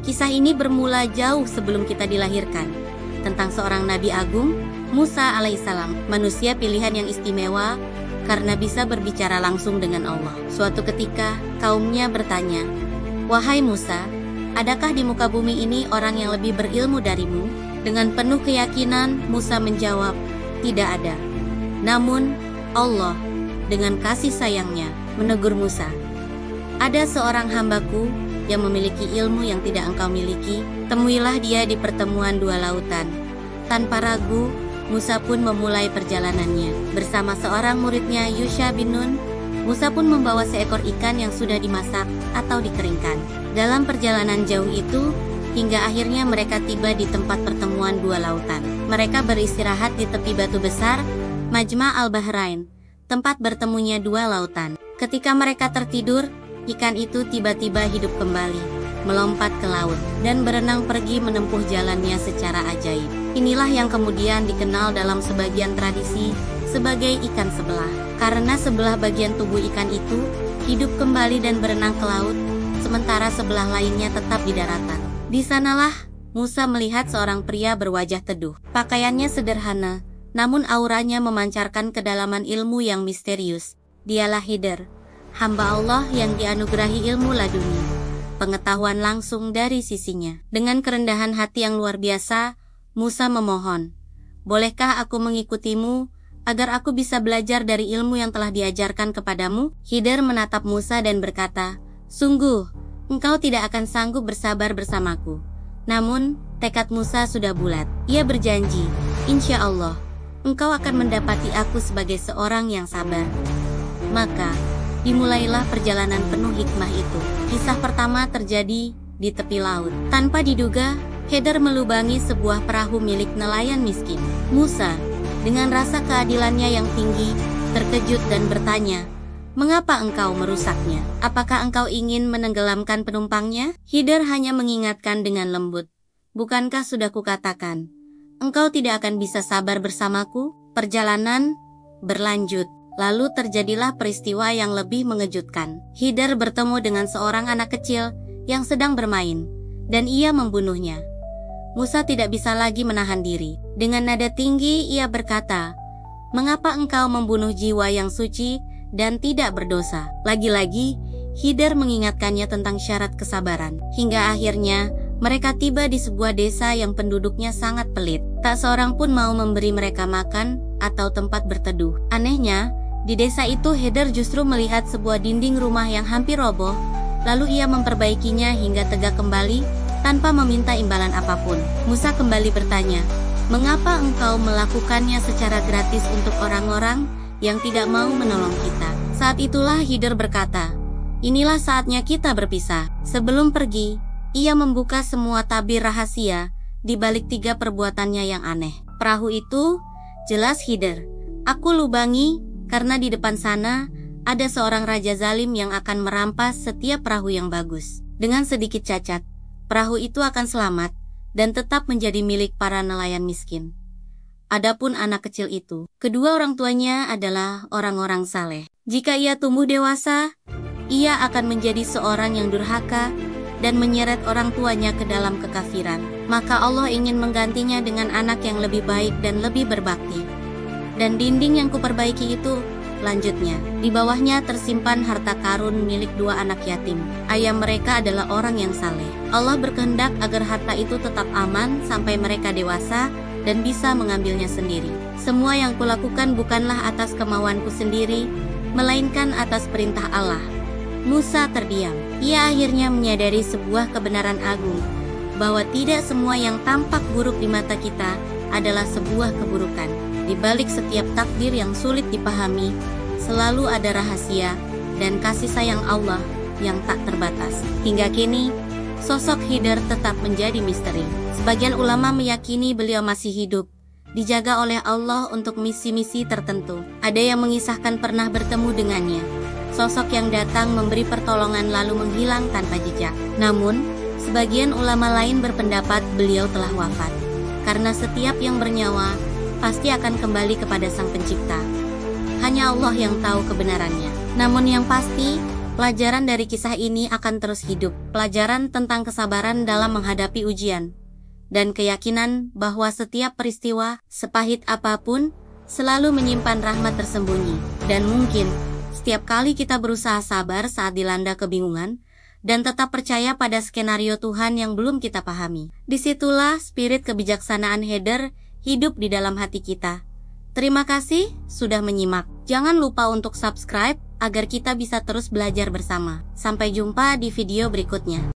Kisah ini bermula jauh sebelum kita dilahirkan, tentang seorang nabi agung, Musa alaihissalam, manusia pilihan yang istimewa karena bisa berbicara langsung dengan Allah. Suatu ketika, kaumnya bertanya, "Wahai Musa, adakah di muka bumi ini orang yang lebih berilmu darimu?" Dengan penuh keyakinan, Musa menjawab, "Tidak ada." Namun, Allah dengan kasih sayangnya menegur Musa, "Ada seorang hambaku yang memiliki ilmu yang tidak engkau miliki, temuilah dia di pertemuan dua lautan." Tanpa ragu, Musa pun memulai perjalanannya. Bersama seorang muridnya Yusha bin Nun, Musa pun membawa seekor ikan yang sudah dimasak atau dikeringkan. Dalam perjalanan jauh itu, hingga akhirnya mereka tiba di tempat pertemuan dua lautan. Mereka beristirahat di tepi batu besar, Majma' al-Bahrain, tempat bertemunya dua lautan. Ketika mereka tertidur, ikan itu tiba-tiba hidup kembali, melompat ke laut, dan berenang pergi menempuh jalannya secara ajaib. Inilah yang kemudian dikenal dalam sebagian tradisi sebagai ikan sebelah. Karena sebelah bagian tubuh ikan itu hidup kembali dan berenang ke laut, sementara sebelah lainnya tetap di daratan. Di sanalah Musa melihat seorang pria berwajah teduh. Pakaiannya sederhana, namun auranya memancarkan kedalaman ilmu yang misterius. Dialah Khidir, hamba Allah yang dianugerahi ilmu laduni, pengetahuan langsung dari sisinya. Dengan kerendahan hati yang luar biasa, Musa memohon, "Bolehkah aku mengikutimu agar aku bisa belajar dari ilmu yang telah diajarkan kepadamu?" Khidir menatap Musa dan berkata, "Sungguh, engkau tidak akan sanggup bersabar bersamaku." Namun, tekad Musa sudah bulat. Ia berjanji, "Insya Allah, engkau akan mendapati aku sebagai seorang yang sabar." Maka, dimulailah perjalanan penuh hikmah itu. Kisah pertama terjadi di tepi laut. Tanpa diduga, Khidir melubangi sebuah perahu milik nelayan miskin. Musa, dengan rasa keadilannya yang tinggi, terkejut dan bertanya, "Mengapa engkau merusaknya? Apakah engkau ingin menenggelamkan penumpangnya?" Khidir hanya mengingatkan dengan lembut, "Bukankah sudah kukatakan, engkau tidak akan bisa sabar bersamaku?" Perjalanan berlanjut. Lalu terjadilah peristiwa yang lebih mengejutkan. Khidir bertemu dengan seorang anak kecil yang sedang bermain, dan ia membunuhnya. Musa tidak bisa lagi menahan diri. Dengan nada tinggi ia berkata, "Mengapa engkau membunuh jiwa yang suci dan tidak berdosa?" Lagi-lagi, Khidir mengingatkannya tentang syarat kesabaran. Hingga akhirnya, mereka tiba di sebuah desa yang penduduknya sangat pelit. Tak seorang pun mau memberi mereka makan atau tempat berteduh. Anehnya, di desa itu Khidir justru melihat sebuah dinding rumah yang hampir roboh, lalu ia memperbaikinya hingga tegak kembali tanpa meminta imbalan apapun. Musa kembali bertanya, "Mengapa engkau melakukannya secara gratis untuk orang-orang yang tidak mau menolong kita?" Saat itulah Khidir berkata, "Inilah saatnya kita berpisah." Sebelum pergi, ia membuka semua tabir rahasia di balik 3 perbuatannya yang aneh. Perahu itu, jelas Khidir, "Aku lubangi karena di depan sana ada seorang raja zalim yang akan merampas setiap perahu yang bagus. Dengan sedikit cacat, perahu itu akan selamat dan tetap menjadi milik para nelayan miskin." Adapun anak kecil itu, kedua orang tuanya adalah orang-orang saleh. Jika ia tumbuh dewasa, ia akan menjadi seorang yang durhaka dan menyeret orang tuanya ke dalam kekafiran. Maka Allah ingin menggantinya dengan anak yang lebih baik dan lebih berbakti. Dan dinding yang kuperbaiki itu, lanjutnya, di bawahnya tersimpan harta karun milik 2 anak yatim. Ayah mereka adalah orang yang saleh. Allah berkehendak agar harta itu tetap aman sampai mereka dewasa dan bisa mengambilnya sendiri. Semua yang kulakukan bukanlah atas kemauanku sendiri, melainkan atas perintah Allah. Musa terdiam. Ia akhirnya menyadari sebuah kebenaran agung, bahwa tidak semua yang tampak buruk di mata kita adalah sebuah keburukan. Di balik setiap takdir yang sulit dipahami, selalu ada rahasia dan kasih sayang Allah yang tak terbatas. Hingga kini, sosok Khidir tetap menjadi misteri. Sebagian ulama meyakini beliau masih hidup, dijaga oleh Allah untuk misi-misi tertentu. Ada yang mengisahkan pernah bertemu dengannya, sosok yang datang memberi pertolongan lalu menghilang tanpa jejak. Namun, sebagian ulama lain berpendapat beliau telah wafat, karena setiap yang bernyawa pasti akan kembali kepada Sang Pencipta. Hanya Allah yang tahu kebenarannya. Namun yang pasti, Pelajaran dari kisah ini akan terus hidup. Pelajaran tentang kesabaran dalam menghadapi ujian. Dan keyakinan bahwa setiap peristiwa, sepahit apapun, selalu menyimpan rahmat tersembunyi. Dan mungkin, setiap kali kita berusaha sabar saat dilanda kebingungan, dan tetap percaya pada skenario Tuhan yang belum kita pahami. Disitulah spirit kebijaksanaan Heather hidup di dalam hati kita. Terima kasih sudah menyimak. Jangan lupa untuk subscribe agar kita bisa terus belajar bersama. Sampai jumpa di video berikutnya.